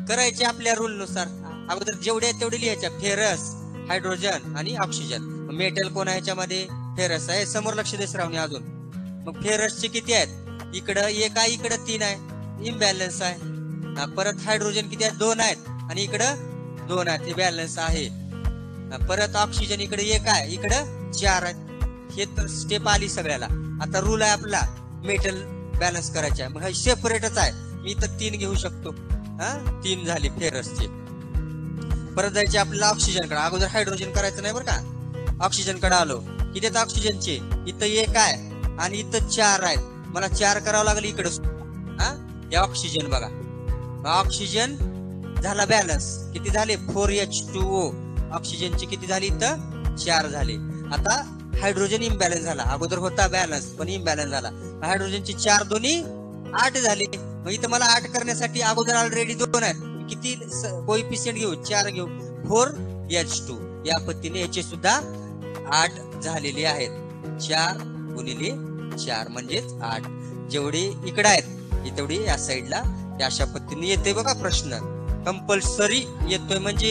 करायचे आपल्या रूल नुसार. अगोदर जेवढे आहेत तेवढे लिहायच्या. फेरस, हायड्रोजन आणि ऑक्सिजन. मेटल कोण आहे याच्यामध्ये? फेरस आहे. समोर लक्ष दे श्रावणी अजून. मग फेरसचे किती आहेत? इकडं एक आहे, इकडं 3 आहे, इम्बॅलन्स आहे. परत हायड्रोजन किती आहेत? 2 आहेत आणि इकडं 2 आहेत, हे बॅलन्स आहे. परत ऑक्सिजन इकडे 1 आहे, इकडं 4 आहेत. हे तर स्टेप आली सगळ्याला. आता रूल आहे आपला मेटल बॅलन्स करायचा. मग हे सेपरेटच आहे. मी तर 3 घेऊ शकतो. 3 झाले फेरसचे. परत जायचे आपल्याला ऑक्सिजन कडे. अगोदर हायड्रोजन करायचं नाही बरं का. ऑक्सिजन कडे आलो. किती आहेत ऑक्सिजनचे? इथं 1 आहे आणि इथं 4 आहेत. मला 4 करावं लागलं इकडं. हे ऑक्सिजन बघा. ऑक्सिजन झाला बॅलन्स. किती झाले? 4H2O. ऑक्सिजनचे किती झाले? इथं 4 झाले. आता हायड्रोजन इम्बॅलन्स झाला. अगोदर होता बॅलन्स पण इम्बॅलन्स झाला. हायड्रोजनचे 4 दोन्ही 8 झाले. मग इथं मला 8 करण्यासाठी अगोदर ऑलरेडी 2 आहेत. किती कोइफिशियंट घेऊ? 4 घेऊ. 4H2. या पद्धतीने याचे सुद्धा 8 झालेले आहेत. 4 गुणिले 4 म्हणजेच 8. जेवढे इकडे आहेत तेवढी या साईडला. अशा पद्धतीने येते बघा प्रश्न. कंपल्सरी येतोय म्हणजे